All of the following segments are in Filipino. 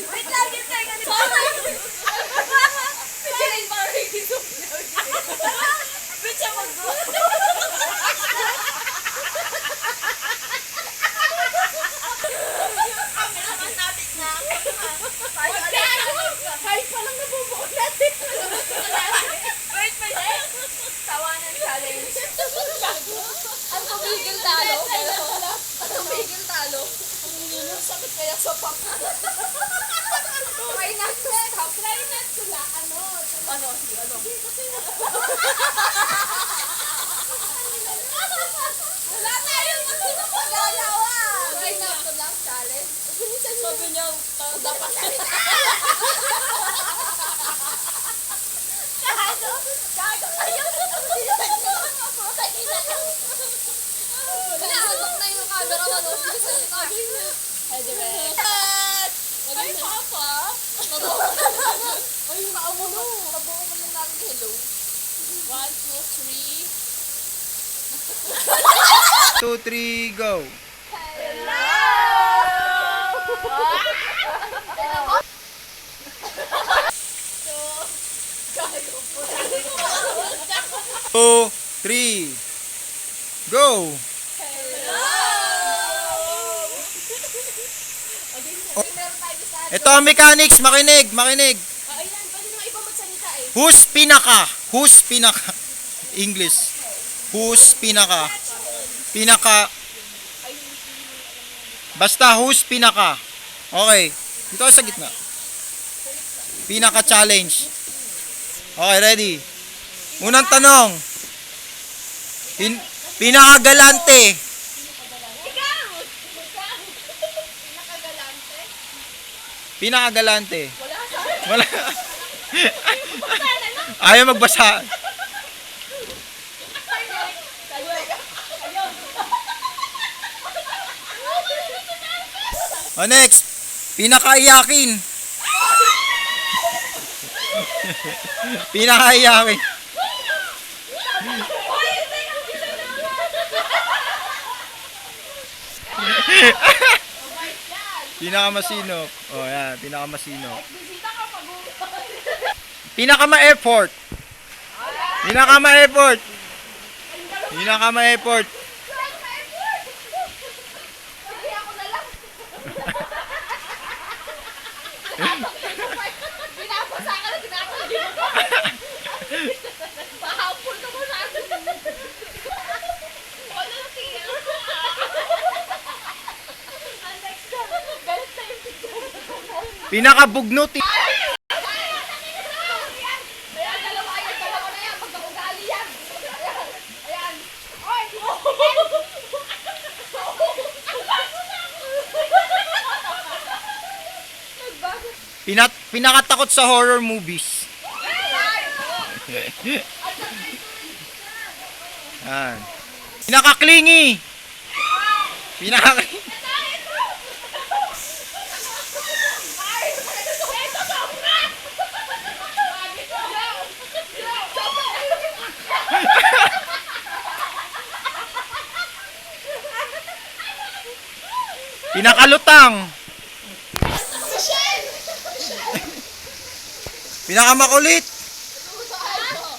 Wait lang, yun tayo. Pichinin pa rin dito. Picha mo go. Kameraman natin na. Kahit pa lang nabubuo natin. Wait, may tawanan challenge. Ang tumigil talo. Ang tumigil talo. Sakit kaya sa pang. Try not to stop. Try not to la. Ano? Wala tayong magagawa. Try not to laugh challenge. Sabi niya, dapat Gago kayo. Naantok na yung camera manood dito sa ito. Ay, direct. Ay, papa. Ay, maamo mo. Mabuo mo lang namin hello. 1, 2, 3. 2, 3, go! Hello! Two, three, go! Ito ang mechanics, makinig. Ayan, pwede nang iba magsalita eh. Who's pinaka? English. Who's pinaka? Basta who's pinaka? Okay. Dito ka sa gitna. Pinaka challenge. Okay, ready? Unang tanong. Pinakagalante. Ikaw! Pinakagalante. Pinakagalante? Wala. Ayaw magbasa. O next. Pinakaiyakin. Pinakaiyakin. Pinakamasinop. Oh, yan. Pinakamasinop. Pinakama-effort. Pinakama-effort. Pinakama-effort. Sige, ako na lang. Pinapasa ka na, tinatali mo ko. Pahapon ka mo natin. Wala na tingin. Ang next ka. Galit na yung picture. Pinakabugnot. Ayan, dalawa na yan. Magkakaugali yan. Ayan. Oy! Pinakatakot sa horror movies. Yan. Pinakaklingi. Pinakaklingi. Pinakalutang. Pinakamakulit.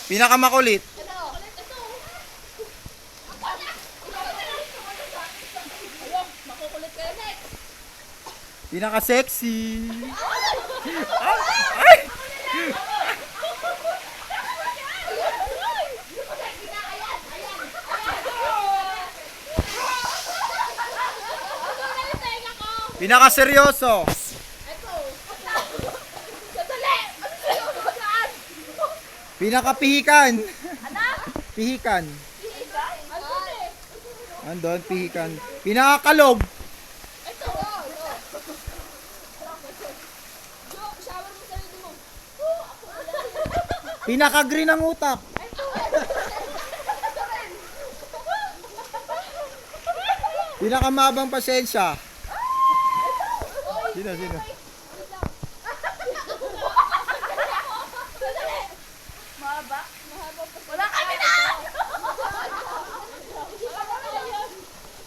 Pinakamakulit. Makukulit kayo next. Pinaka-sexy. Ay! Pinaka-seryoso. Pinaka-pihikan. Pihikan. Andun, pihikan. Pinaka-kalog. Pinaka-green ang utak. Pinaka-mabang pasensya. Sino? Wala kami na!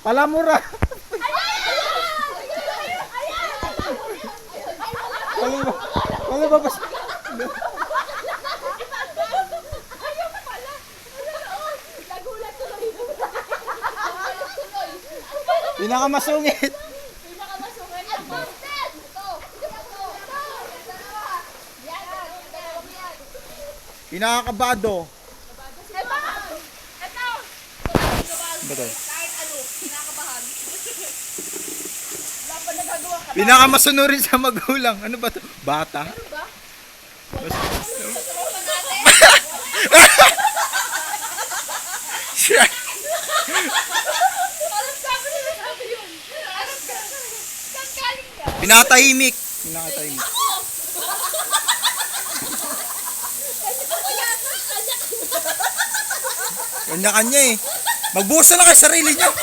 Palamura. Ano ba? Nagulat tuloy. Pinakamasungit. Pinakamasungay ang Martin! Ito! Dalawa! Yan! Dalawang yan! Pinakakabado. Ito! Ito! Ba to? Kahit ano, kinakabahan. Wala pa nagagawa ka. Pinakamasunurin sa magulang. Ano ba to? Bata. Ba? Wala. Tutulungan natin. Siya. Parang sabi yun. Parang saan galing ka? Pinakatahimik. Pinakatahimik. Kanya-kanya eh. Magbuso na kayo sarili nyo.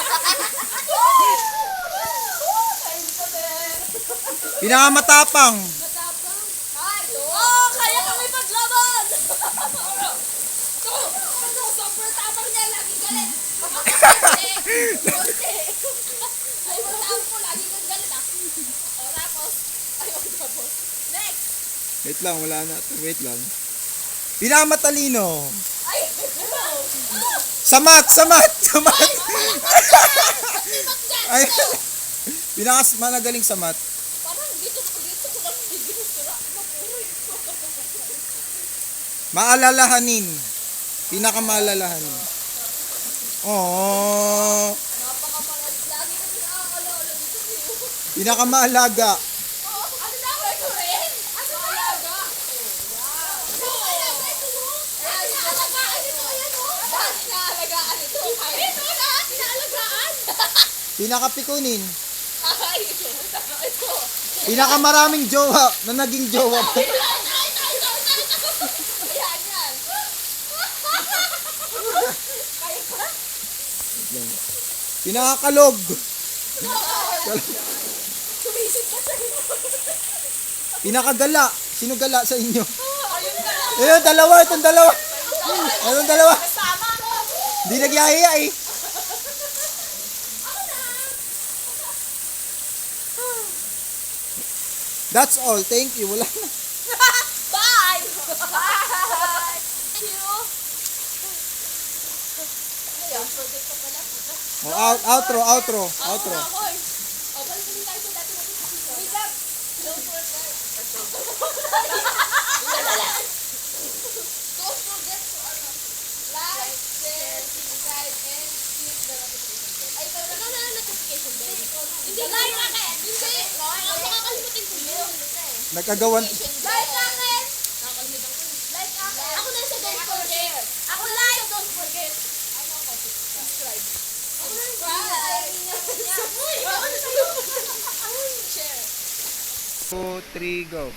Pinakamatapang. Oh, kaya kami maglaban! Sobrang tapang niya, lagi galit. Konti. Ay, matapang mo, lagi kang galit ah. O, tapos. Tapos. Next! Wait lang, wala na. Wait lang. Pinakamatalino. Ay! Samat. Ay, pinakamagaling samat. Parang dito ko lang ginusura. Mapuroy ko. Maalalahanin. Pinakamaalalahanin. Oh, Napakamalas. Lagi kami nakakalaala dito sa'yo. pinakamaalaga. Oh, ano na ako ito rin? Ano na? Alaga. Wow. Alaga ito mo? Inaalagaan ito. Ayan o. Lahat inaalagaan ito. Ito lahat inaalagaan. Pinakapikunin. Ay, ito. Pinakamaraming jowa na naging jowa. Ayan yan. Kaya pa? Pinakakalog. Tumisip ka sa'yo. Pinakagala. Sino gala sa inyo? Ayun ka lang. Ayun, dalawa. Itong dalawa. Ayun, dalawa. Kasama ko. Hindi nagyahiya eh. That's all. Thank you. Wala na. Bye! Bye! Thank you! Ayun, project ka pala. Oh, outro. Hoy! O, balik ulit tayo sa dati natin. Wait lang! Don't forget. Don't forget to like, share, subscribe, and click the notification bell. Ay, ikaw na notification bell. Hindi, like akin! Hindi! Ang makakalimutin ko yun. Nagkagawan. Like akin! Nakakalimutan ko. Like akin! Ako na sa don't forget. Ako like! Don't forget. Ano ako? Subscribe. Subscribe! Subscribe! Share. 2, 3, go.